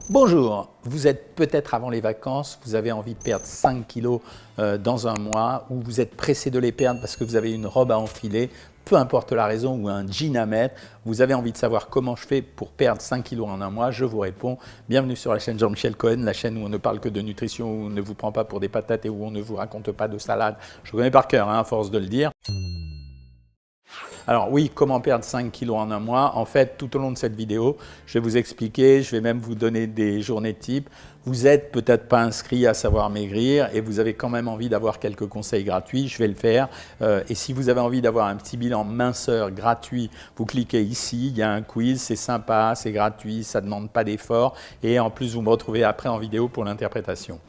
Bonjour, vous êtes peut-être avant les vacances, vous avez envie de perdre 5 kilos dans un mois ou vous êtes pressé de les perdre parce que vous avez une robe à enfiler, peu importe la raison, ou un jean à mettre, vous avez envie de savoir comment je fais pour perdre 5 kilos en un mois, je vous réponds. Bienvenue sur la chaîne Jean-Michel Cohen, la chaîne où on ne parle que de nutrition, où on ne vous prend pas pour des patates et où on ne vous raconte pas de salade. Je connais par cœur, à force de le dire. Alors oui, comment perdre 5 kilos en un mois? En fait, tout au long de cette vidéo, je vais vous expliquer, je vais même vous donner des journées types. Vous n'êtes peut-être pas inscrit à Savoir Maigrir et vous avez quand même envie d'avoir quelques conseils gratuits, je vais le faire. Et si vous avez envie d'avoir un petit bilan minceur gratuit, vous cliquez ici, il y a un quiz, c'est sympa, c'est gratuit, ça ne demande pas d'effort. Et en plus, vous me retrouvez après en vidéo pour l'interprétation.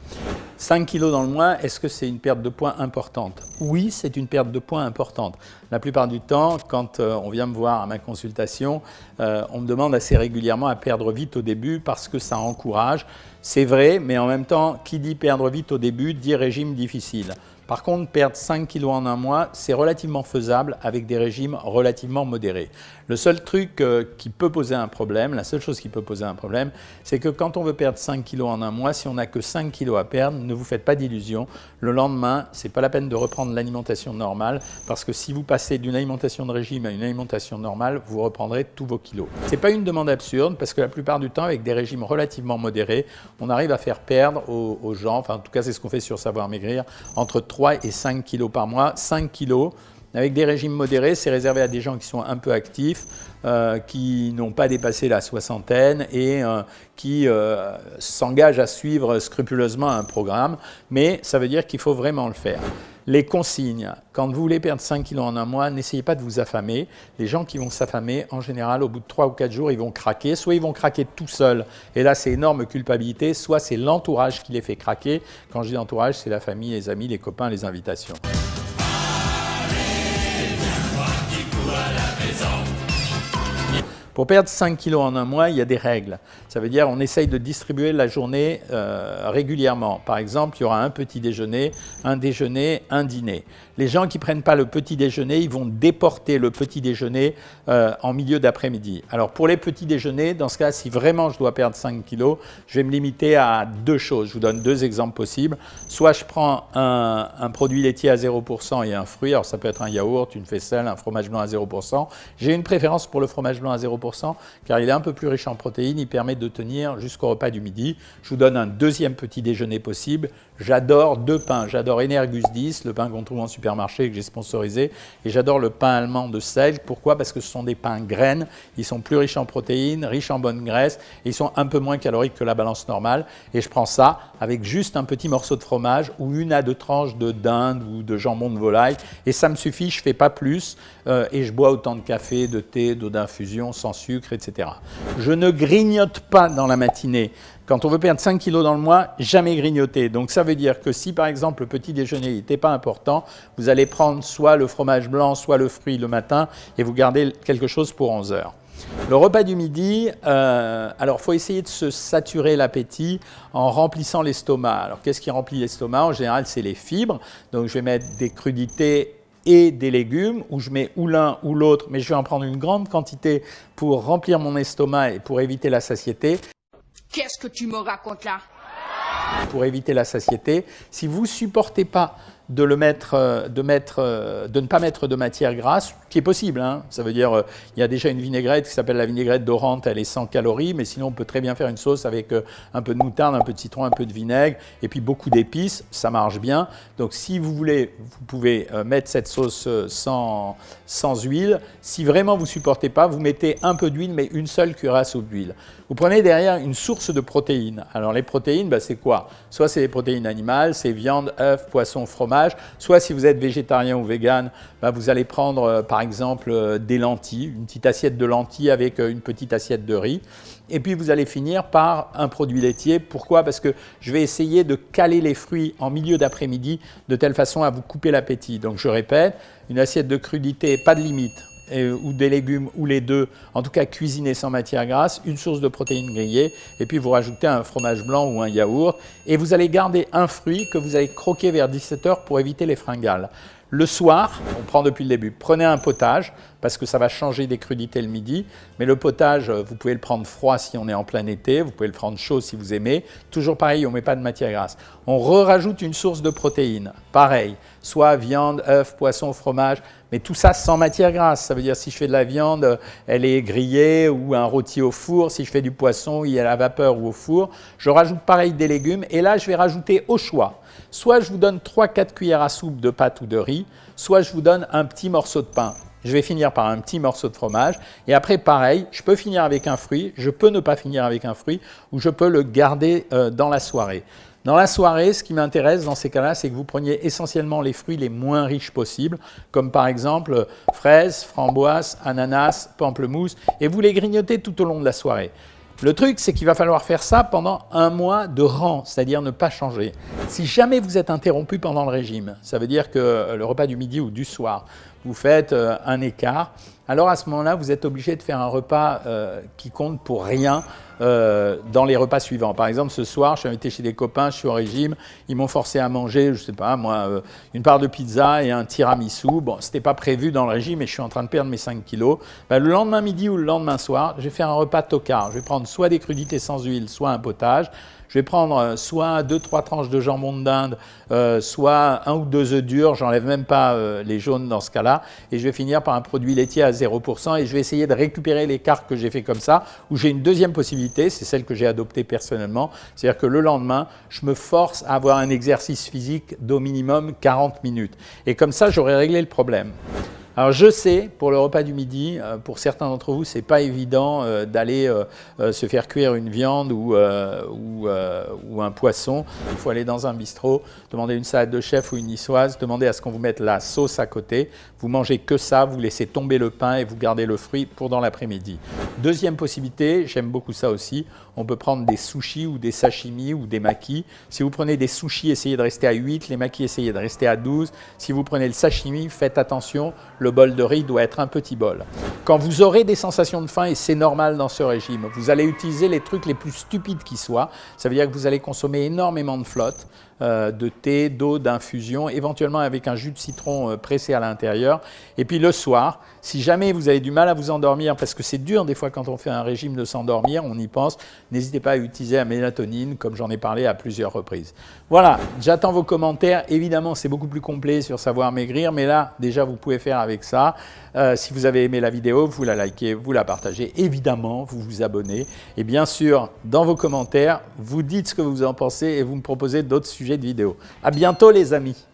5 kilos dans le mois, est-ce que c'est une perte de poids importante? Oui, c'est une perte de poids importante. La plupart du temps, quand on vient me voir à ma consultation, on me demande assez régulièrement à perdre vite au début parce que ça encourage. C'est vrai, mais en même temps, qui dit perdre vite au début dit régime difficile. Par contre, perdre 5 kilos en un mois, c'est relativement faisable avec des régimes relativement modérés. Le seul truc qui peut poser un problème, la seule chose qui peut poser un problème, c'est que quand on veut perdre 5 kilos en un mois, si on n'a que 5 kilos à perdre, ne vous faites pas d'illusions. Le lendemain, ce n'est pas la peine de reprendre l'alimentation normale parce que si vous passez d'une alimentation de régime à une alimentation normale, vous reprendrez tous vos kilos. Ce n'est pas une demande absurde parce que la plupart du temps, avec des régimes relativement modérés, on arrive à faire perdre aux gens, enfin en tout cas c'est ce qu'on fait sur Savoir Maigrir, entre 3 et 5 kilos par mois. 5 kilos, avec des régimes modérés, c'est réservé à des gens qui sont un peu actifs, qui n'ont pas dépassé la soixantaine et qui s'engagent à suivre scrupuleusement un programme. Mais ça veut dire qu'il faut vraiment le faire. Les consignes, quand vous voulez perdre 5 kilos en un mois, n'essayez pas de vous affamer. Les gens qui vont s'affamer, en général, au bout de 3 ou 4 jours, ils vont craquer. Soit ils vont craquer tout seuls, et là, c'est énorme culpabilité, soit c'est l'entourage qui les fait craquer. Quand je dis entourage, c'est la famille, les amis, les copains, les invitations. Pour perdre 5 kilos en un mois, il y a des règles. Ça veut dire qu'on essaye de distribuer la journée régulièrement. Par exemple, il y aura un petit déjeuner, un dîner. Les gens qui ne prennent pas le petit déjeuner, ils vont déporter le petit déjeuner en milieu d'après-midi. Alors pour les petits déjeuners, dans ce cas, si vraiment je dois perdre 5 kilos, je vais me limiter à deux choses. Je vous donne deux exemples possibles. Soit je prends un produit laitier à 0% et un fruit. Alors ça peut être un yaourt, une faisselle, un fromage blanc à 0%. J'ai une préférence pour le fromage blanc à 0%. Car il est un peu plus riche en protéines, il permet de tenir jusqu'au repas du midi. Je vous donne un deuxième petit déjeuner possible. J'adore deux pains. J'adore Energus 10, le pain qu'on trouve en supermarché et que j'ai sponsorisé. Et j'adore le pain allemand de sel. Pourquoi? Parce que ce sont des pains graines. Ils sont plus riches en protéines, riches en bonnes graisses. Et ils sont un peu moins caloriques que la balance normale. Et je prends ça avec juste un petit morceau de fromage ou une à deux tranches de dinde ou de jambon de volaille. Et ça me suffit, je ne fais pas plus. Et je bois autant de café, de thé, d'eau d'infusion, sans sucre, etc. Je ne grignote pas dans la matinée. Quand on veut perdre 5 kilos dans le mois, jamais grignoter. Donc ça veut dire que si par exemple le petit déjeuner n'était pas important, vous allez prendre soit le fromage blanc, soit le fruit le matin et vous gardez quelque chose pour 11 heures. Le repas du midi, alors il faut essayer de se saturer l'appétit en remplissant l'estomac. Alors qu'est-ce qui remplit l'estomac? En général, c'est les fibres. Donc je vais mettre des crudités et des légumes, où je mets ou l'un ou l'autre, mais je vais en prendre une grande quantité pour remplir mon estomac et pour éviter la satiété. Qu'est-ce que tu me racontes là? Pour éviter la satiété, si vous ne supportez pas de ne pas mettre de matière grasse, qui est possible, hein. Ça veut dire il y a déjà une vinaigrette qui s'appelle la vinaigrette d'Orante, elle est 100 calories, mais sinon on peut très bien faire une sauce avec un peu de moutarde, un peu de citron, un peu de vinaigre, et puis beaucoup d'épices, ça marche bien. Donc si vous voulez, vous pouvez mettre cette sauce sans huile. Si vraiment vous ne supportez pas, vous mettez un peu d'huile, mais une seule cuillère à soupe d'huile. Vous prenez derrière une source de protéines. Alors les protéines, c'est quoi? Soit c'est les protéines animales, c'est viande, œufs, poisson, fromage. Soit si vous êtes végétarien ou vegan, vous allez prendre par exemple des lentilles, une petite assiette de lentilles avec une petite assiette de riz. Et puis vous allez finir par un produit laitier. Pourquoi? Parce que je vais essayer de caler les fruits en milieu d'après-midi de telle façon à vous couper l'appétit. Donc je répète, une assiette de crudité, pas de limite. Ou des légumes ou les deux, en tout cas cuisinés sans matière grasse, une source de protéines grillées et puis vous rajoutez un fromage blanc ou un yaourt et vous allez garder un fruit que vous allez croquer vers 17 h pour éviter les fringales. Le soir, on prend depuis le début, prenez un potage, parce que ça va changer des crudités le midi. Mais le potage, vous pouvez le prendre froid si on est en plein été, vous pouvez le prendre chaud si vous aimez. Toujours pareil, on ne met pas de matière grasse. On rajoute une source de protéines, pareil, soit viande, œufs, poisson, fromage, mais tout ça sans matière grasse. Ça veut dire si je fais de la viande, elle est grillée ou un rôti au four. Si je fais du poisson, il y a à la vapeur ou au four. Je rajoute pareil des légumes et là, je vais rajouter au choix. Soit je vous donne 3-4 cuillères à soupe de pâte ou de riz, soit je vous donne un petit morceau de pain. Je vais finir par un petit morceau de fromage et après pareil, je peux finir avec un fruit, je peux ne pas finir avec un fruit ou je peux le garder dans la soirée. Dans la soirée, ce qui m'intéresse dans ces cas-là, c'est que vous preniez essentiellement les fruits les moins riches possibles, comme par exemple fraises, framboises, ananas, pamplemousse, et vous les grignotez tout au long de la soirée. Le truc, c'est qu'il va falloir faire ça pendant un mois de rang, c'est-à-dire ne pas changer. Si jamais vous êtes interrompu pendant le régime, ça veut dire que le repas du midi ou du soir, vous faites un écart, alors à ce moment-là, vous êtes obligé de faire un repas qui compte pour rien dans les repas suivants. Par exemple, ce soir, je suis invité chez des copains, je suis au régime, ils m'ont forcé à manger, je ne sais pas moi, une part de pizza et un tiramisu. Bon, ce n'était pas prévu dans le régime et je suis en train de perdre mes 5 kilos. Ben, le lendemain midi ou le lendemain soir, je vais faire un repas tocard. Je vais prendre soit des crudités sans huile, soit un potage. Je vais prendre soit 2-3 tranches de jambon de dinde, soit 1 ou 2 œufs durs, j'enlève même pas les jaunes dans ce cas-là, et je vais finir par un produit laitier à 0%, et je vais essayer de récupérer l'écart que j'ai fait comme ça, où j'ai une deuxième possibilité, c'est celle que j'ai adoptée personnellement, c'est-à-dire que le lendemain, je me force à avoir un exercice physique d'au minimum 40 minutes. Et comme ça, j'aurai réglé le problème. Alors je sais, pour le repas du midi, pour certains d'entre vous, ce n'est pas évident d'aller se faire cuire une viande ou un poisson. Il faut aller dans un bistrot, demander une salade de chef ou une niçoise, demander à ce qu'on vous mette la sauce à côté. Vous mangez que ça, vous laissez tomber le pain et vous gardez le fruit pour dans l'après-midi. Deuxième possibilité, j'aime beaucoup ça aussi, on peut prendre des sushis ou des sashimi ou des makis. Si vous prenez des sushis, essayez de rester à 8, les makis, essayez de rester à 12. Si vous prenez le sashimi, faites attention, le bol de riz doit être un petit bol. Quand vous aurez des sensations de faim, et c'est normal dans ce régime, vous allez utiliser les trucs les plus stupides qui soient. Ça veut dire que vous allez consommer énormément de flotte, de thé, d'eau, d'infusion, éventuellement avec un jus de citron pressé à l'intérieur. Et puis le soir, si jamais vous avez du mal à vous endormir, parce que c'est dur des fois quand on fait un régime de s'endormir, on y pense, n'hésitez pas à utiliser la mélatonine, comme j'en ai parlé à plusieurs reprises. Voilà, j'attends vos commentaires. Évidemment, c'est beaucoup plus complet sur Savoir Maigrir, mais là, déjà, vous pouvez faire avec ça. Si vous avez aimé la vidéo, vous la likez, vous la partagez. Évidemment, vous vous abonnez. Et bien sûr, dans vos commentaires, vous dites ce que vous en pensez et vous me proposez d'autres sujets de vidéos. À bientôt, les amis.